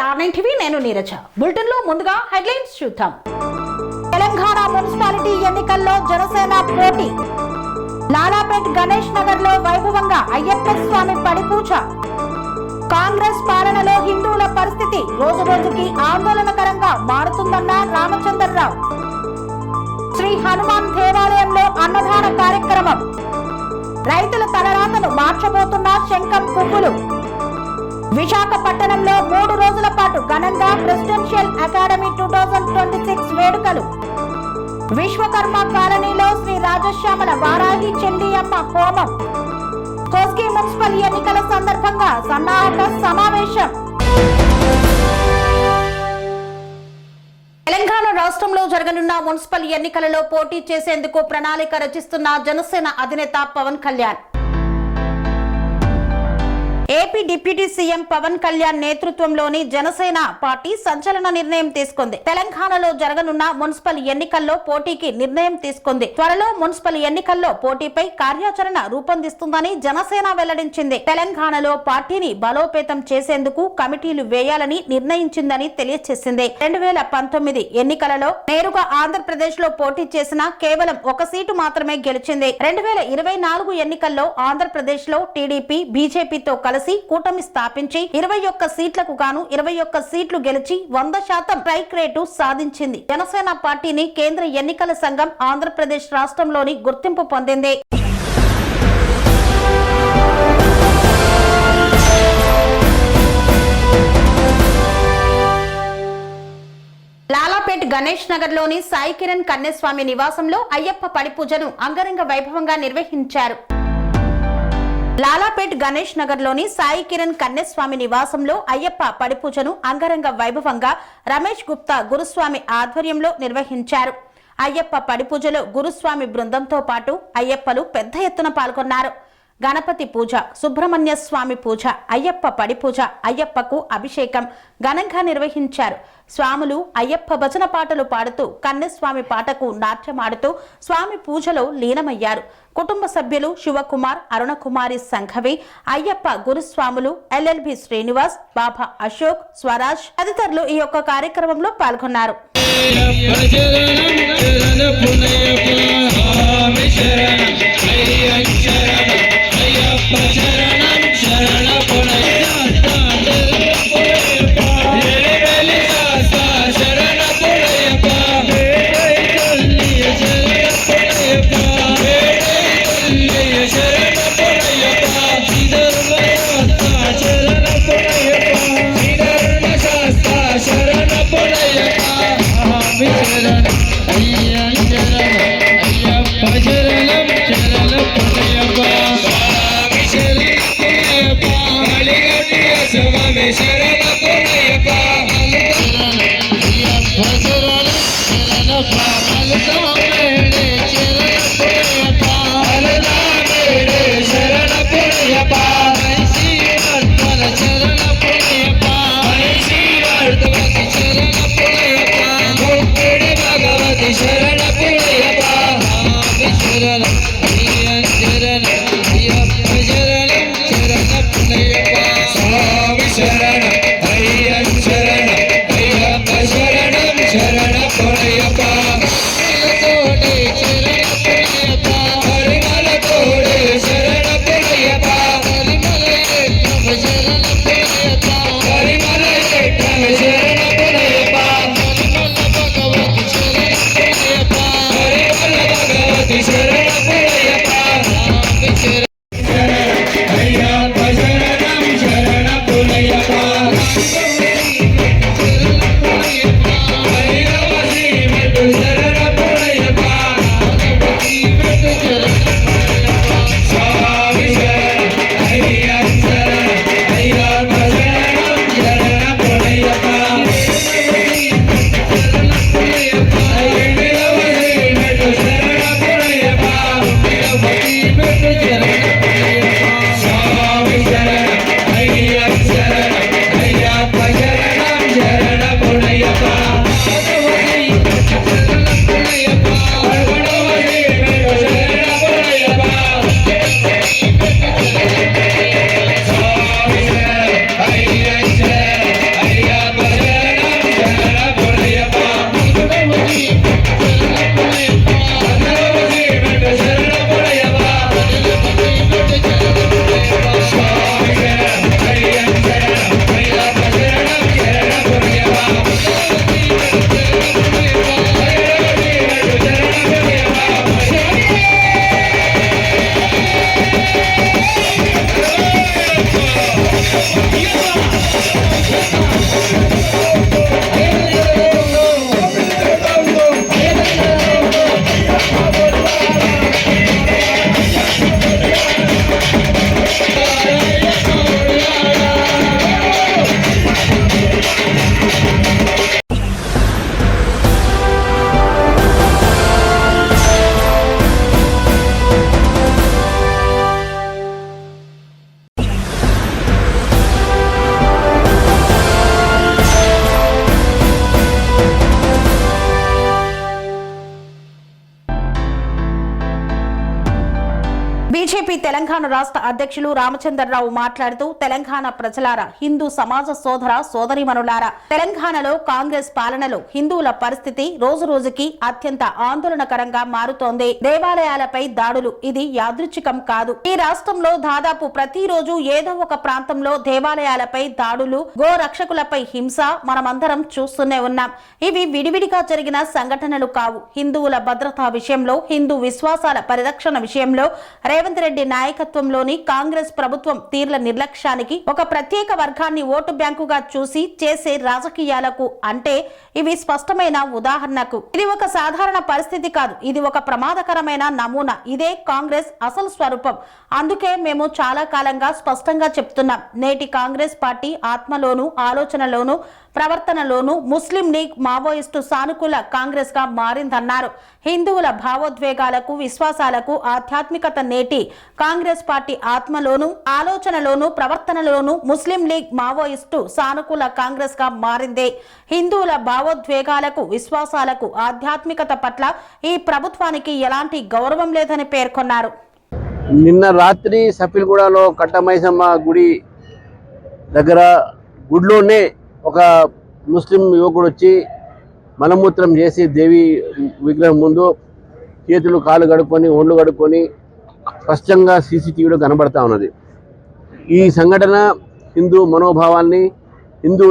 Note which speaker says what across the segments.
Speaker 1: R9 TV నేను Neeraja. Bulletin లో ముందుగా హెడ్లైన్స్ చూద్దాం. తెలంగాణ మున్సిపాలిటీ ఎన్నికల్లో జనసేన పోటీ. లాలాపేట్ గణేష్ నగర్ లో వైభవంగా అయ్యప్ప స్వామి పడిపూజ. కాంగ్రెస్ పాలనలో హిందువుల పరిస్థితి రోజు రోజుకి ఆందోళనకరంగా మారుతుందన్న రామచంద్రరావు. శ్రీ హనుమాన్ దేవాలయంలో అన్నదాన కార్యక్రమం. రైతుల తలరాతను మార్చబోతున్న శంఖం పువ్వులు. విశాఖపట్నంలో 3 రోజుల పాటు ఘనంగా ప్రెసిడెన్షియల్ అకాడమీ 2026 వేడుకలు. విశ్వకర్మ కాలనీలో శ్రీ రాజశ్యామల వారాహి చండీయమ్మ హోమం. కోస్గి మున్సిపల్ ఎన్నికల సందర్భంగా సన్నాహక సమావేశం. తెలంగాణ రాష్ట్రంలో జరగనున్న మున్సిపల్ ఎన్నికలలో పోటీ చేసేందుకు ప్రణాళిక రచిస్తున్న జనసేన అధినేత Pawan Kalyan. AP deputy CM Pawan Kalyan నేతృత్వంలోని జనసేన పార్టీ సంచలన నిర్ణయం తీసుకుంది. తెలంగాణలో జరగనున్న మున్సిపల్ ఎన్నికల్లో పోటీకి నిర్ణయం తీసుకుంది. త్వరలో మున్సిపల్ ఎన్నికల్లో పోటీపై కార్యాచరణ రూపొందిస్తుందని జనసేన వెల్లడించింది. తెలంగాణలో పార్టీని బలోపేతం చేసేందుకు కమిటీలు వేయాలని నిర్ణయించిందని తెలియజేసింది. 2019 ఎన్నికలలో నేరుగా ఆంధ్రప్రదేశ్ లో పోటీ చేసిన కేవలం 1 సీటు మాత్రమే గెలిచింది. 2024 ఎన్నికల్లో ఆంధ్రప్రదేశ్ లో టీడీపీ బీజేపీతో కలిసి కూటమి స్థాపించి 21 సీట్లకు గాను 21 సీట్లు గెలిచి 100% స్ట్రైక్ రేటు సాధించింది. జనసేన పార్టీని కేంద్ర ఎన్నికల సంఘం ఆంధ్రప్రదేశ్ రాష్ట్రంలోని గుర్తింపు పొందింది. లాలాపేట్ గణేష్ నగర్ లోని సాయి కిరణ్ కన్యస్వామి నివాసంలో అయ్యప్ప పడిపూజను అంగరంగ వైభవంగా నిర్వహించారు. లాలాపేట్ గణేష్ నగర్ లోని సాయి కిరణ్ కన్యస్వామి నివాసంలో అయ్యప్ప పడిపూజను అంగరంగ వైభవంగా రమేష్ గుప్తా గురుస్వామి ఆధ్వర్యంలో నిర్వహించారు. అయ్యప్ప పడిపూజలో గురుస్వామి బృందంతో పాటు అయ్యప్పలు పెద్ద ఎత్తున పాల్గొన్నారు. గణపతి పూజ, సుబ్రహ్మణ్య స్వామి పూజ, అయ్యప్ప పడిపూజ, అయ్యప్పకు అభిషేకం ఘనంగా నిర్వహించారు. స్వాములు అయ్యప్ప భజన పాటలు పాడుతూ కన్యస్వామి పాటకు నాట్యమాడుతూ స్వామి పూజలో లీనమయ్యారు. కుటుంబ సభ్యులు శివకుమార్, అరుణకుమారి సంఘవి, అయ్యప్ప గురుస్వాములు, ఎల్ఎల్బి శ్రీనివాస్, బాబా అశోక్, స్వరాజ్ తదితరులు ఈ యొక్క కార్యక్రమంలో పాల్గొన్నారు. బీజేపీ తెలంగాణ రాష్ట్ర అధ్యక్షులు రామచంద్రరావు మాట్లాడుతూ తెలంగాణ ప్రజలారా, హిందూ సమాజ సోదర సోదరీమణులారా, తెలంగాణలో కాంగ్రెస్ పాలనలో హిందువుల పరిస్థితి రోజు రోజుకి అత్యంత ఆందోళనకరంగా మారుతోంది. దేవాలయాలపై దాడులు ఇది యాదృచ్ఛికం కాదు. ఈ రాష్ట్రంలో దాదాపు ప్రతిరోజు ఏదో ఒక ప్రాంతంలో దేవాలయాలపై దాడులు, గో రక్షకులపై హింస మనమందరం చూస్తూనే ఉన్నాం. ఇవి విడివిడిగా జరిగిన సంఘటనలు కావు. హిందువుల భద్రతా విషయంలో, హిందూ విశ్వాసాల పరిరక్షణ విషయంలో రేవంత్ రెడ్డి నాయకత్వంలోని కాంగ్రెస్ ప్రభుత్వం తీర్ల నిర్లక్ష్యానికి, ఒక ప్రత్యేక వర్గాన్ని ఓటు బ్యాంకుగా చూసి చేసే రాజకీయాలకు అంటే ఇవి స్పష్టమైన ఉదాహరణకు. ఇది ఒక సాధారణ పరిస్థితి కాదు, ఇది ఒక ప్రమాదకరమైన నమూనా. ఇదే కాంగ్రెస్ అసలు స్వరూపం. అందుకే మేము చాలా కాలంగా స్పష్టంగా చెప్తున్నాం, నేటి కాంగ్రెస్ పార్టీ ఆత్మలోను, ఆలోచనలోను, ప్రవర్తనలోను ముస్లిం లీగ్ మావోయిస్టు సానుకూల కాంగ్రెస్ గా మారిందన్నారు. హిందువుల భావోద్వేగాలకు, విశ్వాసాలకు, ఆధ్యాత్మికత నేటి కాంగ్రెస్ పార్టీ ఆత్మలోను, ఆలోచనలోను, ప్రవర్తనలోను ముస్లిం లీగ్ మావోయిస్టు సానుకూల కాంగ్రెస్ గా మారిందే. హిందువుల భావోద్వేగాలకు, విశ్వాసాలకు, ఆధ్యాత్మికత పట్ల ఈ ప్రభుత్వానికి ఎలాంటి గౌరవం లేదని పేర్కొన్నారు.
Speaker 2: నిన్న రాత్రి సఫిల్గూడలో కట్టమైసమ్మ గుడి దగ్గర గుడిలోనే ఒక ముస్లిం యువకుడు వచ్చి మలమూత్రం చేసి దేవి విగ్రహం ముందు చేతులు కాళ్ళు కడుక్కొని, ఒళ్ళు కడుక్కొని స్పష్టంగా సీసీటీవీలో కనబడతా ఉన్నది. ఈ సంఘటన హిందూ మనోభావాల్ని, హిందూ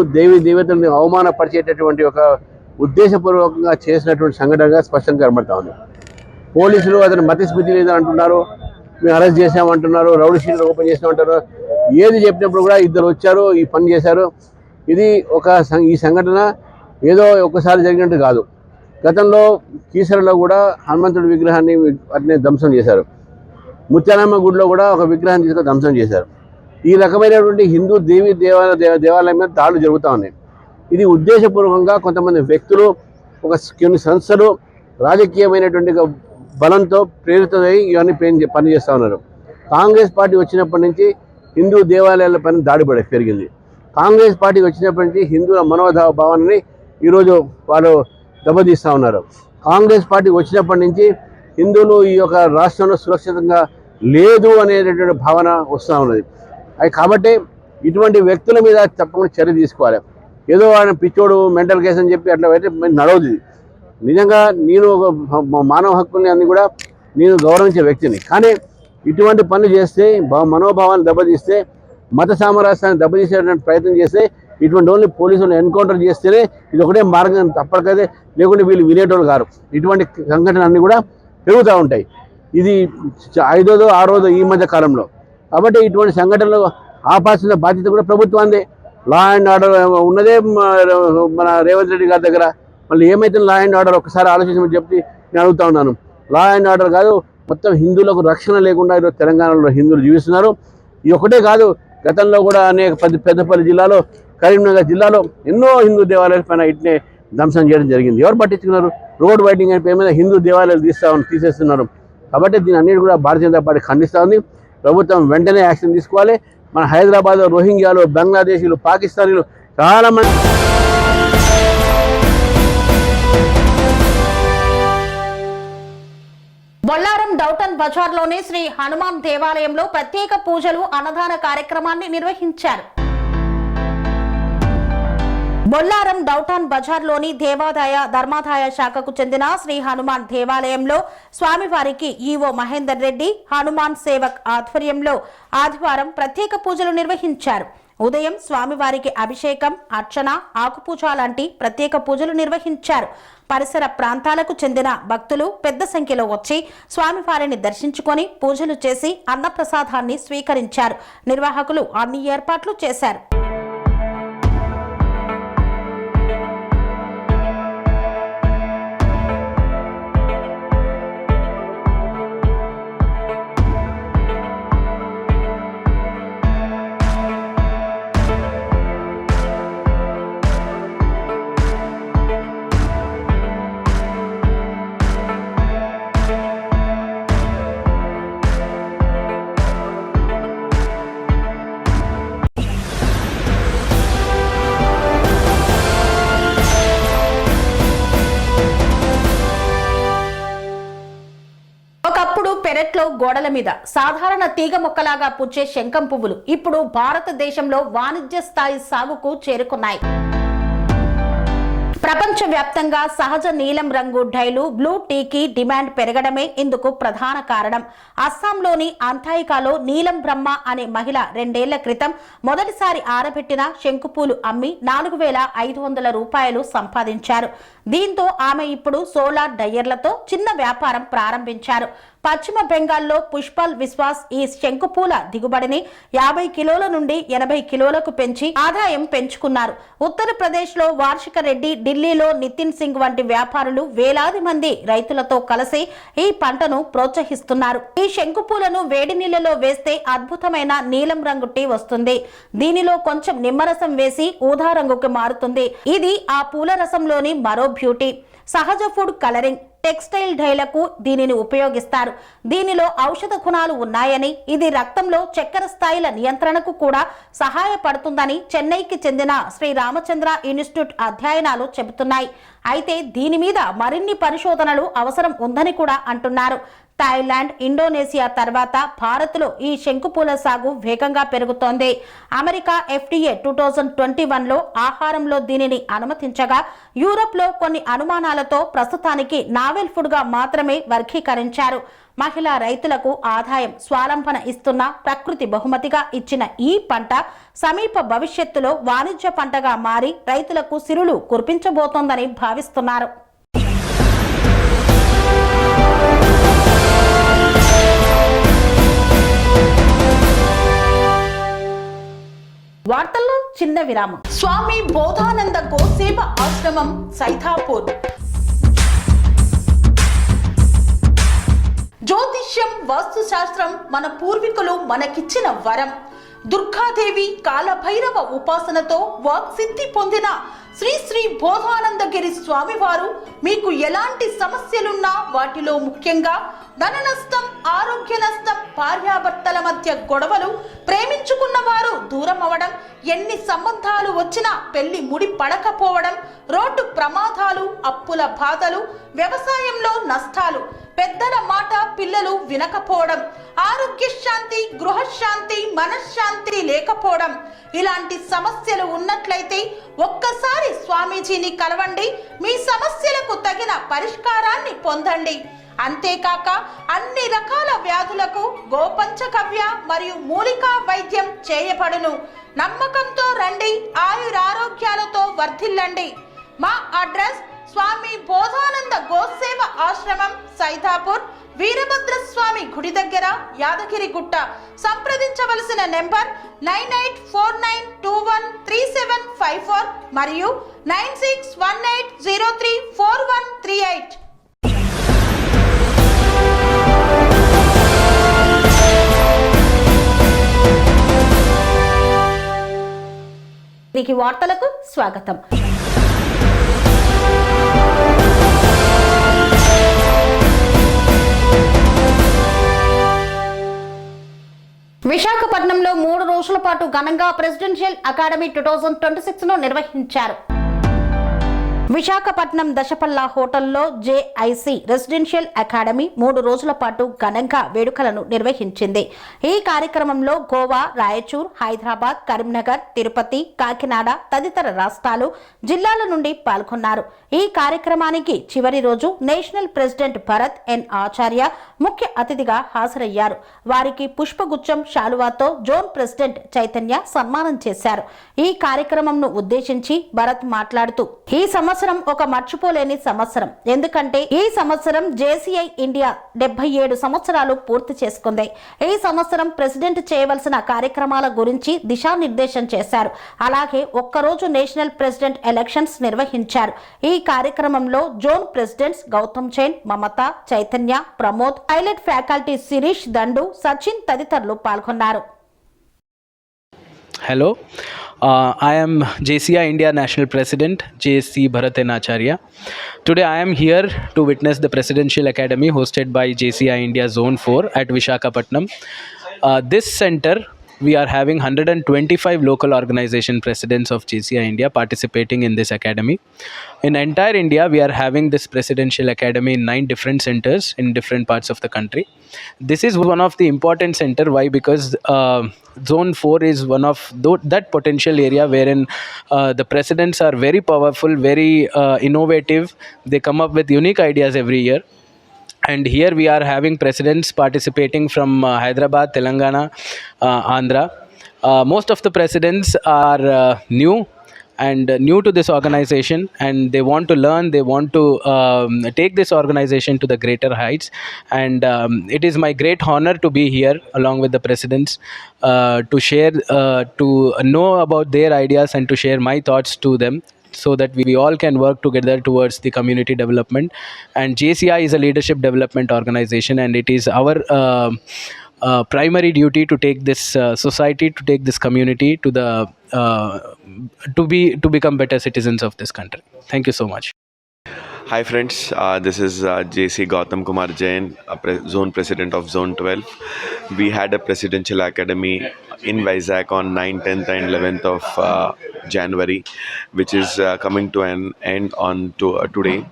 Speaker 2: దేవతల్ని అవమానపరిచేటటువంటి ఒక ఉద్దేశపూర్వకంగా చేసినటువంటి సంఘటనగా స్పష్టంగా కనబడతా ఉంది. పోలీసులు అతను మతిస్మృతి లేదని అంటున్నారు, మేము అరెస్ట్ చేసామంటున్నారు, రౌడీ షీట్లు ఓపెన్ చేసామంటారు. ఏది చెప్పినప్పుడు కూడా ఇద్దరు వచ్చారు, ఈ పని చేశారు. ఇది ఈ సంఘటన ఏదో ఒకసారి జరిగినట్టు కాదు. గతంలో కీసరలో కూడా హనుమంతుడి విగ్రహాన్ని వాటిని ధ్వంసం చేశారు. ముత్యాలమ్మ గుడిలో కూడా ఒక విగ్రహాన్ని తీసుకొని ధ్వంసం చేశారు. ఈ రకమైనటువంటి హిందూ దేవాలయం మీద దాడులు జరుగుతూ ఉన్నాయి. ఇది ఉద్దేశపూర్వకంగా కొంతమంది వ్యక్తులు, కొన్ని సంస్థలు రాజకీయమైనటువంటి బలంతో ప్రేరితమై ఇవన్నీ పనిచేస్తూ ఉన్నారు. కాంగ్రెస్ పార్టీ వచ్చినప్పటి నుంచి హిందూ దేవాలయాల పైన దాడి పెరిగింది. కాంగ్రెస్ పార్టీ వచ్చినప్పటి నుంచి హిందువుల మనోభావాన్ని ఈరోజు వాళ్ళు దెబ్బతీస్తూ ఉన్నారు. కాంగ్రెస్ పార్టీ వచ్చినప్పటి నుంచి హిందువులు ఈ యొక్క రాష్ట్రంలో సురక్షితంగా లేదు అనేటటువంటి భావన వస్తూ ఉన్నది. అది కాబట్టి ఇటువంటి వ్యక్తుల మీద తప్పకుండా చర్య తీసుకోవాలి. ఏదో ఆయన పిచ్చోడు, మెంటల్ కేసు అని చెప్పి అట్లా అయితే నడవదు. నిజంగా నేను మానవ హక్కుల్ని అన్ని కూడా నేను గౌరవించే వ్యక్తిని. కానీ ఇటువంటి పనులు చేస్తే, మనోభావాన్ని దెబ్బతీస్తే, మత సామరస్యాన్ని దెబ్బతీసేటువంటి ప్రయత్నం చేస్తే, ఇటువంటి వాళ్ళని పోలీసులు ఎన్కౌంటర్ చేస్తేనే ఇది ఒకటే మార్గం, తప్పకదే, లేకుంటే వీళ్ళు వినేటోళ్ళు కారు. ఇటువంటి సంఘటనలు అన్నీ కూడా పెరుగుతూ ఉంటాయి. ఇది 5దో 6దో ఈ మధ్య కాలంలో. కాబట్టి ఇటువంటి సంఘటనలు ఆపాల్సిన బాధ్యత కూడా ప్రభుత్వాన్ని. లా అండ్ ఆర్డర్ ఉన్నదే మన రేవంత్ రెడ్డి గారి దగ్గర. మళ్ళీ ఏమైతే లా అండ్ ఆర్డర్ ఒకసారి ఆలోచించమని చెప్పి నేను అడుగుతా ఉన్నాను. లా అండ్ ఆర్డర్ కాదు, మొత్తం హిందువులకు రక్షణ లేకుండా ఈరోజు తెలంగాణలో హిందువులు జీవిస్తున్నారు. ఇది ఒకటే కాదు, గతంలో కూడా అనేక పెద్దపల్లి జిల్లాలో, కరీంనగర్ జిల్లాలో ఎన్నో హిందూ దేవాలయాల పైన ఇట్నే ధ్వంసం చేయడం జరిగింది. ఎవరు పట్టించుకున్నారు? రోడ్ వైడింగ్ అనే పేరు మీద హిందూ దేవాలయాలు తీసేస్తున్నారు. కాబట్టి దీని అన్నిటి కూడా భారతీయ జనతా పార్టీ ఖండిస్తూ ఉంది. ప్రభుత్వం వెంటనే యాక్షన్ తీసుకోవాలి. మన హైదరాబాద్లో రోహింగ్యాలు, బంగ్లాదేశీలు, పాకిస్తానీలు చాలామంది
Speaker 1: బొల్లారం డౌటన్ బజార్లోని శ్రీ హనుమాన్ దేవాలయంలో ప్రత్యేక పూజలు, అన్నదాన కార్యక్రమాన్ని నిర్వహించారు. బొల్లారం డౌటాన్ బజార్లోని దేవాదాయ ధర్మాదాయ శాఖకు చెందిన శ్రీ హనుమాన్ దేవాలయంలో స్వామివారికి ఈవో మహేందర్ రెడ్డి, హనుమాన్ సేవక్ ఆధ్వర్యంలో ఆదివారం ప్రత్యేక పూజలు నిర్వహించారు. ఉదయం స్వామివారికి అభిషేకం, అర్చన, ఆకుపూజ లాంటి ప్రత్యేక పూజలు నిర్వహించారు. పరిసర ప్రాంతాలకు చెందిన భక్తులు పెద్ద సంఖ్యలో వచ్చి స్వామివారిని దర్శించుకొని పూజలు చేసి అన్నప్రసాదాన్ని స్వీకరించారు. నిర్వాహకులు అన్ని ఏర్పాట్లు చేశారు. ఒకప్పుడు పెరట్లో గోడల మీద సాధారణ తీగ మొక్కలాగా పూచే శంఖం పువ్వులు ఇప్పుడు భారతదేశంలో వాణిజ్య స్థాయి సాగుకు చేరుకున్నాయి. ప్రపంచవ్యాప్తంగా సహజ నీలం రంగు డైలు బ్లూ టీకి డిమాండ్ పెరగడమే ఇందుకు ప్రధాన కారణం. అస్సాంలోని అంథాయికాలో నీలం బ్రహ్మ అనే మహిళ 2 ఏళ్ల క్రితం మొదటిసారి ఆరబెట్టిన శంకుపూలు అమ్మి 4,500 రూపాయలు సంపాదించారు. దీంతో ఆమె ఇప్పుడు సోలార్ డయ్యర్లతో చిన్న వ్యాపారం ప్రారంభించారు. పశ్చిమ బెంగాల్లో పుష్పల్ విశ్వాస్ ఈ శంకుపూల దిగుబడిని 50 కిలోల నుండి 80 కిలోలకు పెంచి ఆదాయం పెంచుకున్నారు. ఉత్తరప్రదేశ్ లో వార్షిక రెడ్డి, ఢిల్లీలో నితిన్ సింగ్ వంటి వ్యాపారులు వేలాది మంది రైతులతో కలిసి ఈ పంటను ప్రోత్సహిస్తున్నారు. ఈ శంకుపూలను వేడి నీళ్లలో వేస్తే అద్భుతమైన నీలం రంగు టీ వస్తుంది. దీనిలో కొంచెం నిమ్మరసం వేసి ఊదా రంగుకి మారుతుంది. ఇది ఆ పూల రసంలోని మరో బ్యూటీ. సహజ ఫుడ్ కలరింగ్, టెక్స్టైల్ డైలకు దీనిని ఉపయోగిస్తారు. దీనిలో ఔషధ గుణాలు ఉన్నాయని, ఇది రక్తంలో చక్కెర స్థాయిల నియంత్రణకు కూడా సహాయపడుతుందని చెన్నైకి చెందిన శ్రీ రామచంద్ర ఇన్స్టిట్యూట్ అధ్యయనాలు చెబుతున్నాయి. అయితే దీని మీద మరిన్ని పరిశోధనలు అవసరం ఉందని కూడా అంటున్నారు. థాయిలాండ్, ఇండోనేషియా తర్వాత భారత్లో ఈ శంకుపూల సాగు వేగంగా పెరుగుతోంది. అమెరికా FDA 2021లో ఆహారంలో దీనిని అనుమతించగా, యూరప్లో కొన్ని అనుమానాలతో ప్రస్తుతానికి నావెల్ ఫుడ్ గా మాత్రమే వర్గీకరించారు. మహిళా రైతులకు ఆదాయం, స్వాలంబన ఇస్తున్న ప్రకృతి బహుమతిగా ఇచ్చిన ఈ పంట సమీప భవిష్యత్తులో వాణిజ్య పంటగా మారి రైతులకు సిరులు కురిపించబోతోందని భావిస్తున్నారు. వార్తల్లో చిన్న విరామం. స్వామి బోధానంద గోసేవ ఆశ్రమం, సైథాపూర్. జ్యోతిష్యం, వాస్తుశాస్త్రం మన పూర్వీకులు మనకిచ్చిన వరం. దుర్గాదేవి, కాలభైరవ ఉపాసనతో వాక్సిద్ధి పొందిన శ్రీ శ్రీ బోధానందగిరి స్వామివారు మీకు ఎలాంటి సమస్యలున్నా, వాటిలో ముఖ్యంగా ధన నష్టం, ఆరోగ్య నష్టం, భార్యాభర్తల మధ్య గొడవలు, ప్రేమించుకున్న వారు దూరం అవడం, ఎన్ని సంబంధాలు వచ్చినా పెళ్లి ముడి పడకపోవడం, రోడ్డు ప్రమాదాలు, అప్పుల బాధలు, వ్యవసాయంలో నష్టాలు, పెద్దల మాట పిల్లలు వినకపోవడం, ఆరోగ్య శాంతి, గృహశాంతి, మనశ్శాంతి లేకపోవడం, ఇలాంటి సమస్యలు ఉన్నట్లయితే ఒక్కసారి స్వామీజీని కలవండి. మీ సమస్యలకు తగిన పరిష్కారాన్ని పొందండి. అంతేకాక అన్ని రకాల వ్యాధులకు గోపంచకవ్య మరియు మూలికా వైద్యం చేయబడును. నమ్మకంతో రండి, ఆయురారోగ్యాలతో వర్ధిల్లండి. మా అడ్రస్ స్వామి బోధానంద గోసేవ ఆశ్రమం, సైథాపూర్, వీరభద్రస్వామి గుడి దగ్గర, యాదగిరిగుట్ట. సంప్రదించవలసిన నెంబర్ 9849213754 మరియు 9618034138. వార్తలకు స్వాగతం. విశాఖపట్నంలో 3 రోజుల పాటు ఘనంగా ప్రెసిడెన్షియల్ అకాడమీ 2026ను నిర్వహించారు. విశాఖపట్నం దశపల్లా హోటల్లో JIC రెసిడెన్షియల్ అకాడమీ 3 రోజుల పాటు ఘనంగా వేడుకలను నిర్వహించింది. ఈ కార్యక్రమంలో గోవా, రాయచూర్, హైదరాబాద్, కరీంనగర్, తిరుపతి, కాకినాడ తదితర రాష్ట్రాలు, జిల్లాల నుండి పాల్గొన్నారు. ఈ కార్యక్రమానికి చివరి రోజు నేషనల్ ప్రెసిడెంట్ భరత్ N ఆచార్య ముఖ్య అతిథిగా హాజరయ్యారు. వారికి పుష్పగుచ్చం, శాలువాతో జోన్ ప్రెసిడెంట్ చైతన్య సన్మానం చేశారు. ఈ కార్యక్రమంను ఉద్దేశించి భరత్ మాట్లాడుతూ, ఈ సంవత్సరం ఒక మర్చిపోలేని సంవత్సరం. ఎందుకంటే ఈ సంవత్సరం JCI ఇండియా 77 సంవత్సరాలు పూర్తి చేసుకుంది. ఈ సంవత్సరం ప్రెసిడెంట్ చేయవలసిన కార్యక్రమాల గురించి దిశానిర్దేశం చేశారు. అలాగే ఒక్కరోజు నేషనల్ ప్రెసిడెంట్ ఎలక్షన్స్ నిర్వహించారు. ఈ కార్యక్రమంలో జోన్ ప్రెసిడెంట్స్ గౌతమ్ జైన్, మమత, చైతన్య, ప్రమోద్, పైలట్ ఫ్యాకల్టీ శిరీష్ దండు, సచిన్ తదితరులు పాల్గొన్నారు.
Speaker 3: Hello, I am JCI India National President JC Bharat N Acharya. Today I am here to witness the Presidential Academy hosted by JCI India Zone 4 at Visakhapatnam. This center we are having 125 local organization presidents of JCI India participating in this academy. In entire India, we are having this presidential academy in 9 different centers in different parts of the country. This is one of the important center. Why? Because Zone 4 is one of that potential area wherein the presidents are very powerful, very innovative. They come up with unique ideas every year. And here we are having presidents participating from Hyderabad, Telangana, Andhra. Most of the presidents are new and new to this organization, and they want to learn, they want to take this organization to the greater heights. And it is my great honor to be here along with the presidents, to share, to know about their ideas and to share my thoughts to them, so that we all can work together towards the community development. And JCI is a leadership development organization, and it is our primary duty to take this society, to take this community to the to become better citizens of this country. Thank you so much.
Speaker 4: Hi friends, this is JC Gautam Kumar Jain, Zone President of Zone 12. We had a Presidential Academy in Vizag on 9th, 10th and 11th of January, which is coming to an end on today.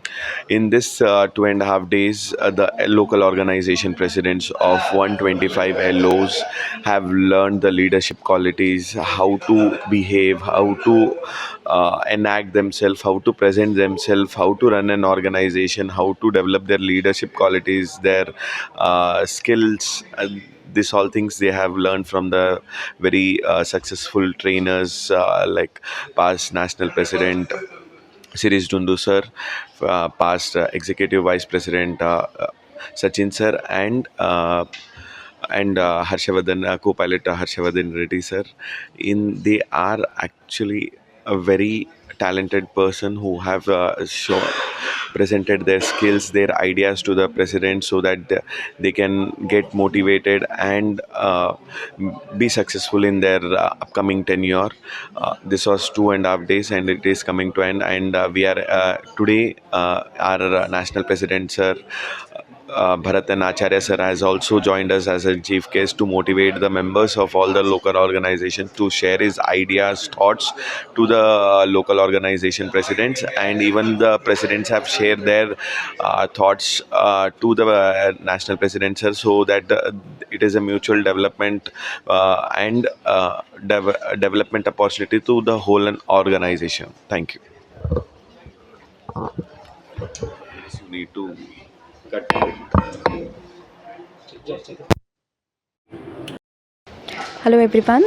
Speaker 4: In this 2.5 days, the local organization presidents of 125 LOs have learned the leadership qualities, how to behave, how to enact themselves, how to present themselves, how to run an organization, how to develop their leadership qualities, their skills. These all things they have learned from the very successful trainers like past National President Sirish Dundu sir, past Executive Vice President Sachin sir, and Harshavardhan, co-pilot Harshavardhan Reddy sir. They are actually a very talented person who have presented their skills, their ideas to the president, so that they can get motivated and be successful in their upcoming tenure. This was 2.5 days and it is coming to end, and we are today our national president sir Bharatan Acharya sir has also joined us as a chief guest to motivate the members of all the local organizations to share his ideas, thoughts to the local organization presidents, and even the presidents have shared their thoughts to the national president sir, so that it is a mutual development and development opportunity to the whole organization. Thank you. You need to cut.
Speaker 5: Hello everyone,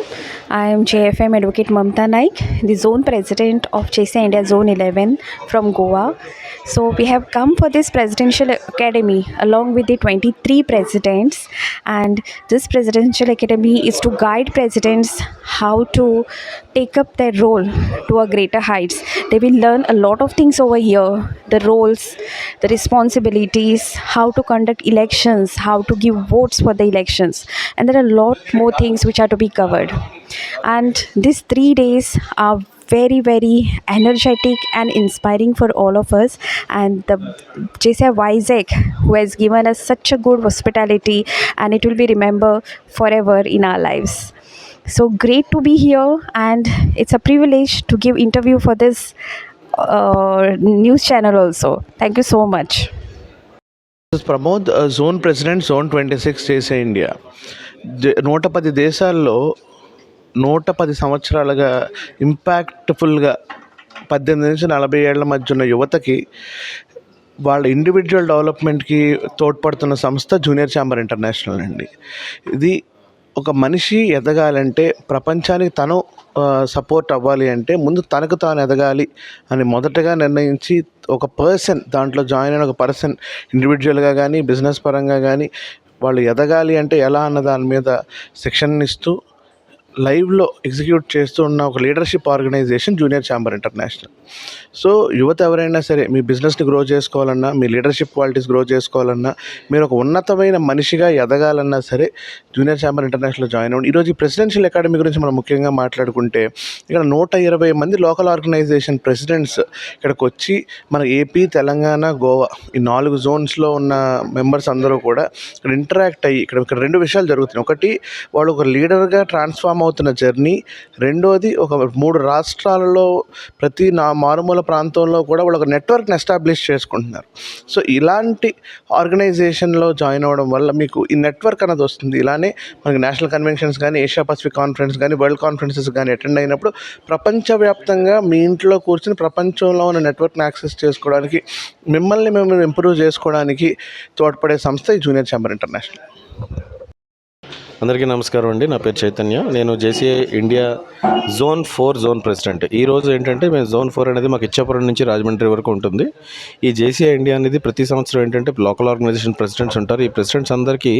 Speaker 5: I am JFM Advocate Mamta Naik, the Zone President of JCI India Zone 11 from Goa. So we have come for this Presidential Academy along with the 23 presidents, and this Presidential Academy is to guide presidents how to take up their role to a greater heights. They will learn a lot of things over here, the roles, the responsibilities, how to conduct elections, how to give votes for the elections, and there are a lot more things which are to be covered. And these 3 days are very, very energetic and inspiring for all of us, and the JCI Vizag, who has given us such a good hospitality, and it will be remembered forever in our lives. So great to be here, and it's a privilege to give interview for this news channel also. Thank you so much.
Speaker 6: This is Pramod, Zone President, Zone 26 JCI India. 110 దేశాల్లో 110 సంవత్సరాలుగా ఇంపాక్ట్ఫుల్గా 18 నుంచి 40 ఏళ్ల మధ్య ఉన్న యువతకి వాళ్ళ individual డెవలప్మెంట్కి తోడ్పడుతున్న సంస్థ జూనియర్ ఛాంబర్ ఇంటర్నేషనల్ అండి. ఇది ఒక మనిషి ఎదగాలంటే, ప్రపంచానికి తను సపోర్ట్ అవ్వాలి అంటే ముందు తనకు తాను ఎదగాలి అని మొదటగా నిర్ణయించి, ఒక పర్సన్ దాంట్లో జాయిన్ అయిన ఒక పర్సన్ ఇండివిజువల్గా కానీ బిజినెస్ పరంగా కానీ వాళ్ళు ఎదగాలి అంటే ఎలా అన్న దాని మీద శిక్షణ ఇస్తూ లైవ్లో ఎగ్జిక్యూట్ చేస్తూ ఉన్న ఒక leadership organisation junior chamber international. So యువత ఎవరైనా సరే మీ బిజినెస్ని గ్రో చేసుకోవాలన్నా, మీ లీడర్షిప్ క్వాలిటీస్ గ్రో చేసుకోవాలన్నా, మీరు ఒక ఉన్నతమైన మనిషిగా ఎదగాలన్నా సరే జూనియర్ ఛాంబర్ ఇంటర్నేషనల్లో జాయిన్ అవ్వండి. ఈరోజు ఈ ప్రెసిడెన్షియల్ అకాడమీ గురించి మనం ముఖ్యంగా మాట్లాడుకుంటే ఇక్కడ 120 మంది లోకల్ ఆర్గనైజేషన్ ప్రెసిడెంట్స్ ఇక్కడికి వచ్చి మన ఏపీ, తెలంగాణ, గోవా ఈ 4 జోన్స్లో ఉన్న మెంబర్స్ అందరూ కూడా ఇక్కడ ఇంటరాక్ట్ అయ్యి ఇక్కడ 2 విషయాలు జరుగుతున్నాయి. ఒకటి, వాళ్ళు ఒక లీడర్గా ట్రాన్స్ఫార్మ్ అవుతున్న జర్నీ. రెండోది, ఒక 3 రాష్ట్రాలలో ప్రతి మారుమూల ప్రాంతంలో కూడా వాళ్ళు ఒక నెట్వర్క్ని ఎస్టాబ్లిష్ చేసుకుంటున్నారు. సో ఇలాంటి ఆర్గనైజేషన్లో జాయిన్ అవ్వడం వల్ల మీకు ఈ నెట్వర్క్ అనేది వస్తుంది. ఇలానే మనకి నేషనల్ కన్వెన్షన్స్ కానీ, ఏషియా పసిఫిక్ కాన్ఫరెన్స్ కానీ, వరల్డ్ కాన్ఫరెన్సెస్ కానీ అటెండ్ అయినప్పుడు ప్రపంచవ్యాప్తంగా మీ ఇంట్లో కూర్చుని ప్రపంచంలో ఉన్న నెట్వర్క్ని యాక్సెస్ చేసుకోవడానికి, మిమ్మల్ని ఇంప్రూవ్ చేసుకోవడానికి తోడ్పడే సంస్థ ఈ జూనియర్ ఛాంబర్ ఇంటర్నేషనల్.
Speaker 7: అందరికీ నమస్కారం అండి. నా పేరు చైతన్య. నేను JCI India zone 4 zone president. ఈరోజు ఏంటంటే మేము జోన్ 4 అనేది మాకు ఇచ్చాపురం నుంచి రాజమండ్రి వరకు ఉంటుంది. ఈ జేసీఐ ఇండియా అనేది ప్రతి సంవత్సరం ఏంటంటే లోకల్ ఆర్గనైజేషన్ ప్రెసిడెంట్స్ ఉంటారు. ఈ ప్రెసిడెంట్స్ అందరికీ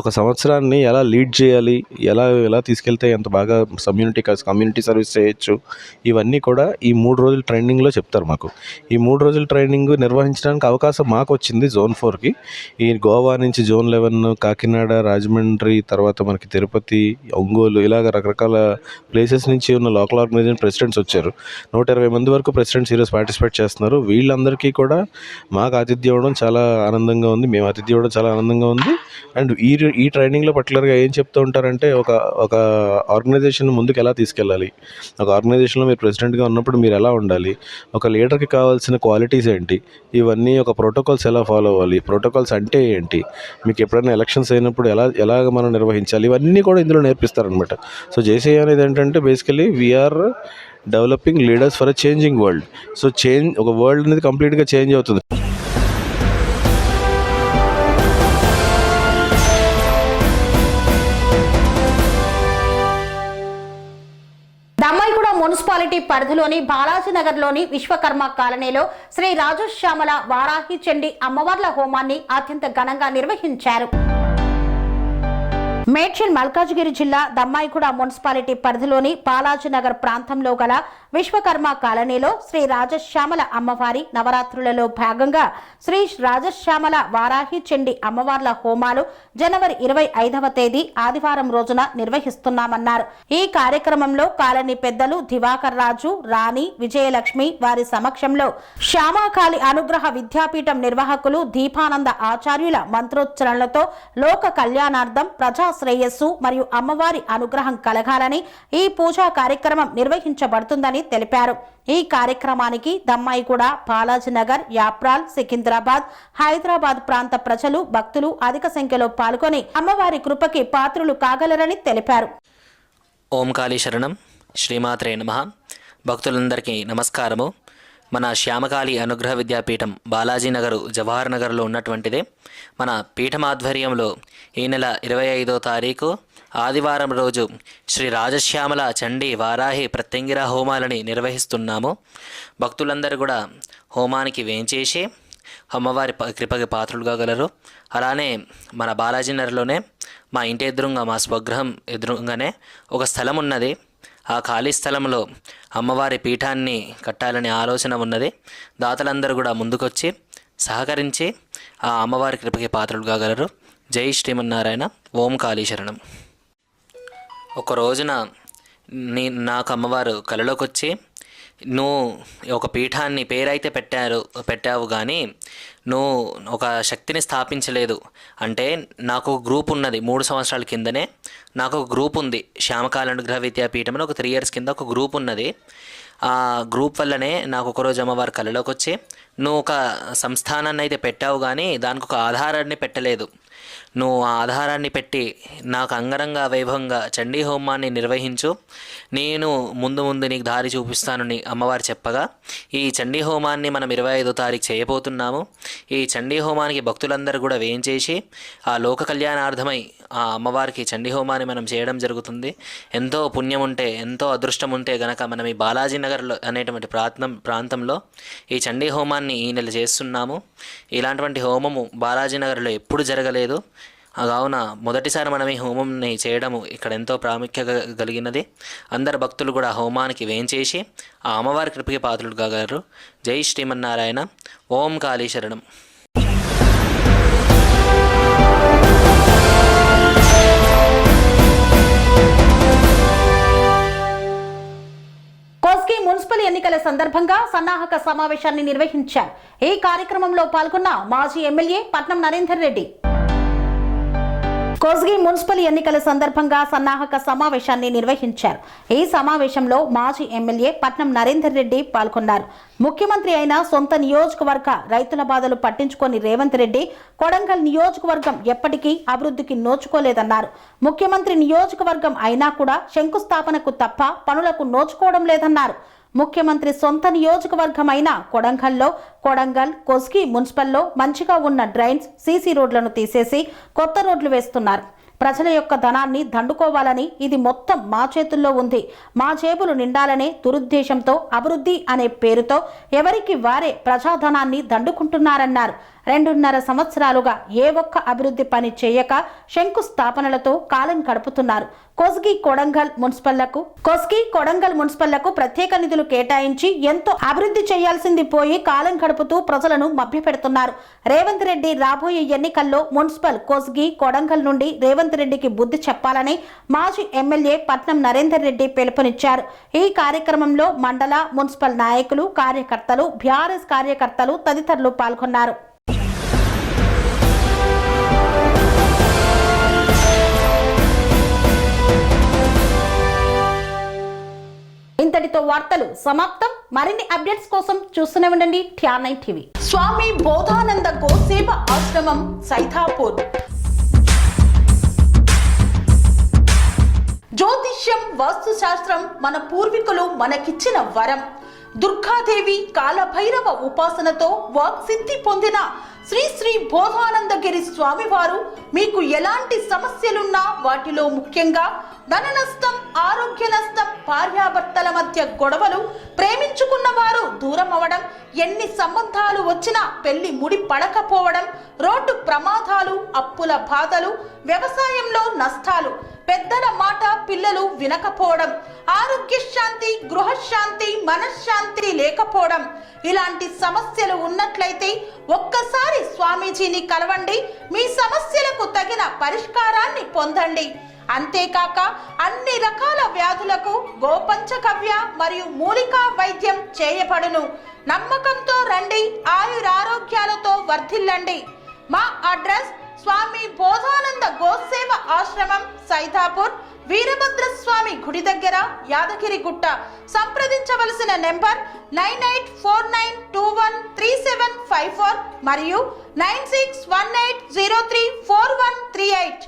Speaker 7: ఒక సంవత్సరాన్ని ఎలా లీడ్ చేయాలి, ఎలా తీసుకెళ్తే ఎంత బాగా కమ్యూనిటీ సర్వీస్ చేయొచ్చు, ఇవన్నీ కూడా ఈ 3 రోజుల ట్రైనింగ్లో చెప్తారు మాకు. ఈ 3 రోజుల ట్రైనింగ్ నిర్వహించడానికి అవకాశం మాకు వచ్చింది జోన్ 4కి. ఈ గోవా నుంచి జోన్ 11, కాకినాడ, రాజమండ్రి, తర్వాత మనకి తిరుపతి, ఒంగోలు, ఇలాగ రకరకాల ప్లేసెస్ నుంచి ఉన్న లోకల్ ఆర్గనైజేషన్ ప్రెసిడెంట్స్ వచ్చారు. 120 మంది వరకు ప్రెసిడెంట్స్ ఈరోజు పార్టిసిపేట్ చేస్తున్నారు. వీళ్ళందరికీ కూడా మాకు ఆతిథ్యం ఇవ్వడం చాలా ఆనందంగా ఉంది, మేము ఆతిథ్యం ఇవ్వడం చాలా ఆనందంగా ఉంది. అండ్ ఈ ట్రైనింగ్లో పర్టికులర్గా ఏం చెప్తూ ఉంటారంటే ఒక ఆర్గనైజేషన్ ముందుకు ఎలా తీసుకెళ్ళాలి, ఒక ఆర్గనైజేషన్లో మీరు ప్రెసిడెంట్గా ఉన్నప్పుడు మీరు ఎలా ఉండాలి, ఒక లీడర్కి కావాల్సిన క్వాలిటీస్ ఏంటి, ఇవన్నీ ఒక ప్రోటోకాల్స్ ఎలా ఫాలో అవ్వాలి, ప్రోటోకాల్స్ అంటే ఏంటి, మీకు ఎప్పుడైనా ఎలక్షన్స్ అయినప్పుడు ఎలాగ మనం నిర్వహించాలి, ఇవన్నీ కూడా ఇందులో నేర్పిస్తారనమాట. సో జేసీఐ అనేది ఏంటంటే basically we're developing leaders for a changing world. So ఒక వరల్డ్ అనేది కంప్లీట్గా చేంజ్ అవుతుంది.
Speaker 1: దమ్మాయిగూడ మున్సిపాలిటీ పరిధిలోని బాలాజీనగర్లోని విశ్వకర్మ కాలనీలో శ్రీ రాజశ్యామల వారాహి చండి అమ్మవార్ల హోమాన్ని అత్యంత ఘనంగా నిర్వహించారు. మేడ్చల్ మల్కాజ్గిరి జిల్లా దమ్మాయిగూడ మున్సిపాలిటీ పరిధిలోని బాలాజీనగర్ ప్రాంతంలో గల విశ్వకర్మ కాలనీలో శ్రీ రాజశ్యామల అమ్మవారి నవరాత్రులలో భాగంగా శ్రీ రాజశ్యామల వారాహి చండి అమ్మవార్ల హోమాలు జనవరి 25వ తేదీ ఆదివారం రోజున నిర్వహిస్తున్నామన్నారు. ఈ కార్యక్రమంలో కాలనీ పెద్దలు దివాకర్ రాజు, రాణి, విజయలక్ష్మి వారి సమక్షంలో శ్యామాకాళి అనుగ్రహ విద్యాపీఠం నిర్వాహకులు దీపానంద ఆచార్యుల మంత్రోచ్చరణలతో లోక కళ్యాణార్థం ప్రజా శ్రేయస్సు మరియు అమ్మవారి అనుగ్రహం కలగాలని ఈ పూజా కార్యక్రమం నిర్వహించబడుతుందని తెలిపారు. ఈ కార్యక్రమానికి దమ్మాయిగూడ, బాలాజీనగర్, యాప్రాల్, సికింద్రాబాద్, హైదరాబాద్ ప్రాంత ప్రజలు, భక్తులు అధిక సంఖ్యలో పాల్గొని అమ్మవారి కృపకి పాత్రులు కాగలరని తెలిపారు.
Speaker 8: ఓం కాళీ శరణం. శ్రీమాత్రే నమః. భక్తులందరికీ నమస్కారము. మన శ్యామకాళి అనుగ్రహ విద్యాపీఠం బాలాజీనగర్, జవహర్ నగర్లో ఉన్నటువంటిదే. మన పీఠం ఆధ్వర్యంలో ఈ నెల 25వ తారీఖు ఆదివారం రోజు శ్రీ రాజశ్యామల చండీ వారాహి ప్రత్యంగిర హోమాలని నిర్వహిస్తున్నాము. భక్తులందరూ కూడా హోమానికి వేంచేసి అమ్మవారి కృపకి పాత్రులుగా గలరు. అలానే మన బాలాజీనగర్లోనే మా ఇంటి ఎదురుగా, మా స్వగృహం ఎదురుగానే ఒక స్థలం ఉన్నది. ఆ ఖాళీ స్థలంలో అమ్మవారి పీఠాన్ని కట్టాలనే ఆలోచన ఉన్నది. దాతలందరూ కూడా ముందుకొచ్చి సహకరించి ఆ అమ్మవారి కృపకి పాత్రలు కాగలరు. జై శ్రీమన్నారాయణ. ఓం కాళీ శరణం. ఒక రోజున నాకు అమ్మవారు కలలోకి వచ్చి, నువ్వు ఒక పీఠాన్ని పేరైతే పెట్టావు కానీ నువ్వు ఒక శక్తిని స్థాపించలేదు అంటే, నాకు ఒక గ్రూప్ ఉన్నది. 3 సంవత్సరాల కిందనే నాకు ఒక గ్రూప్ ఉంది. శ్యామకాళి అనుగ్రహ విద్యాపీఠం అని ఒక 3 years కింద ఒక గ్రూప్ ఉన్నది. ఆ గ్రూప్ వల్లనే నాకు ఒకరోజు అమ్మవారు కళలోకి వచ్చి, నువ్వు ఒక సంస్థానాన్ని అయితే పెట్టావు కానీ దానికి ఒక ఆధారాన్ని పెట్టలేదు. నువ్వు ఆ ఆధారాన్ని పెట్టి నాకు అంగరంగ వైభవంగా చండీ హోమాన్ని నిర్వహించు, నేను ముందు నీకు దారి చూపిస్తానని అమ్మవారు చెప్పగా, ఈ చండీ హోమాన్ని మనం 25వ తారీఖు చేయబోతున్నాము. ఈ చండీ హోమానికి భక్తులందరూ కూడా వేయించేసి ఆ లోక కళ్యాణార్థమై ఆ అమ్మవారికి చండీ హోమాన్ని మనం చేయడం జరుగుతుంది. ఎంతో పుణ్యం ఉంటే, ఎంతో అదృష్టం ఉంటే గనక మనం ఈ బాలాజీనగర్లో అనేటువంటి ప్రాంతంలో ఈ చండీ హోమాన్ని ఈ నెల చేస్తున్నాము. ఇలాంటి హోమము బాలాజీనగర్లో ఎప్పుడు జరగలేదు. కావున మొదటిసారి మనం ఈ హోమంని చేయడము ఇక్కడ ఎంతో ప్రాముఖ్యత కలిగినది. అందరు భక్తులు కూడా హోమానికి వేంచేసి ఆ అమ్మవారి కృపకి పాత్రులు కాగలరు. జై శ్రీమన్నారాయణ. ఓం కాళీ శరణం.
Speaker 1: కోస్గి మున్సిపల్ ఎన్నికల సందర్భంగా సన్నాహక సమావేశాన్ని నిర్వహించారు. ఈ కార్యక్రమంలో పాల్గొన్న మాజీ ఎమ్మెల్యే పట్నం నరేందర్ రెడ్డి. కోస్గి మున్సిపల్ ఎన్నికల సందర్భంగా సన్నాహక సమావేశాన్ని నిర్వహించారు. ఈ సమావేశంలో మాజీ ఎమ్మెల్యే పట్నం నరేందర్ రెడ్డి పాల్గొన్నారు. ముఖ్యమంత్రి అయిన సొంత నియోజకవర్గ రైతుల బాధలు పట్టించుకొని రేవంత్ రెడ్డి కొడంగల్ నియోజకవర్గం ఎప్పటికీ అభివృద్ధికి నోచుకోలేదన్నారు. ముఖ్యమంత్రి నియోజకవర్గం అయినా కూడా శంకుస్థాపనకు తప్ప పనులకు నోచుకోవడం లేదన్నారు. ముఖ్యమంత్రి సొంత నియోజకవర్గం అయిన కొడంగల్లో కొడంగల్ కోస్గి మున్సిపల్లో మంచిగా ఉన్న డ్రైన్స్, సీసీ రోడ్లను తీసేసి కొత్త రోడ్లు వేస్తున్నారు. ప్రజల యొక్క ధనాన్ని దండుకోవాలని, ఇది మొత్తం మా చేతుల్లో ఉంది, మా జేబులు నిండాలనే దురుద్దేశంతో అభివృద్ధి అనే పేరుతో ఎవరికి వారే ప్రజాధనాన్ని దండుకుంటున్నారన్నారు. 2.5 సంవత్సరాలుగా ఏ ఒక్క అభివృద్ధి పని చేయక శంకుస్థాపనలతో కాలం గడుపుతున్నారు. కోస్గి కొడంగల్ మున్సిపల్లకు ప్రత్యేక నిధులు కేటాయించి ఎంతో అభివృద్ధి చేయాల్సింది పోయి కాలం గడుపుతూ ప్రజలను మభ్యపెడుతున్నారు. రేవంత్ రెడ్డి రాబోయే ఎన్నికల్లో మున్సిపల్ కోస్గి కొడంగల్ నుండి రేవంత్ రెడ్డికి బుద్ధి చెప్పాలని మాజీ ఎమ్మెల్యే పట్నం నరేందర్ రెడ్డి పిలుపునిచ్చారు. ఈ కార్యక్రమంలో మండల, మున్సిపల్ నాయకులు, కార్యకర్తలు, బీఆర్ఎస్ కార్యకర్తలు తదితరులు పాల్గొన్నారు. ఇంతటితో వార్తలు సమాప్తం. మరిన్ని అప్డేట్స్ కోసం చూస్తూనే ఉండండి TR9 టీవీ. స్వామి బోధానంద గోసేవ ఆశ్రమం సైథాపూర్. జ్యోతిష్యం, వాస్తుశాస్త్రం మన పూర్వీకులు మనకిచ్చిన వరం. దుర్గాదేవి, కాలభైరవ ఉపాసనతో వాక్సిద్ధి పొందిన శ్రీ శ్రీ బోధానందగిరి స్వామివారు మీకు ఎలాంటి సమస్యలున్నా, వాటిలో ముఖ్యంగా ధన నష్టం, ఆరోగ్య నష్టం, భార్యాభర్తల మధ్య గొడవలు, ప్రేమించుకున్న వారు దూరం అవడం, ఎన్ని సంబంధాలు వచ్చినా పెళ్లి ముడి పడకపోవడం, రోడ్డు ప్రమాదాలు, అప్పుల బాధలు, వ్యవసాయంలో నష్టాలు, పెద్దల మాట పిల్లలు వినకపోవడం, ఆరోగ్య శాంతి, గృహశాంతి, మనశ్శాంతి లేకపోవడం, ఇలాంటి సమస్యలు ఉన్నట్లయితే ఒక్కసారి స్వామీజీని కలవండి. మీ సమస్యలకు తగిన పరిష్కారాన్ని పొందండి. అంతేకాక అన్ని రకాల వ్యాధులకు గోపంచకవ్య మరియు మూలికా వైద్యం చేయబడును. నమ్మకంతో రండి, ఆయురారోగ్యాలతో వర్ధిల్లండి. మా అడ్రస్ స్వామి బోధానంద గోసేవ ఆశ్రమం, సైథాపూర్, వీరభద్రస్వామి గుడి దగ్గర, యాదగిరిగుట్ట. సంప్రదించవలసిన నెంబర్ 9849213754 మరియు 9618034138.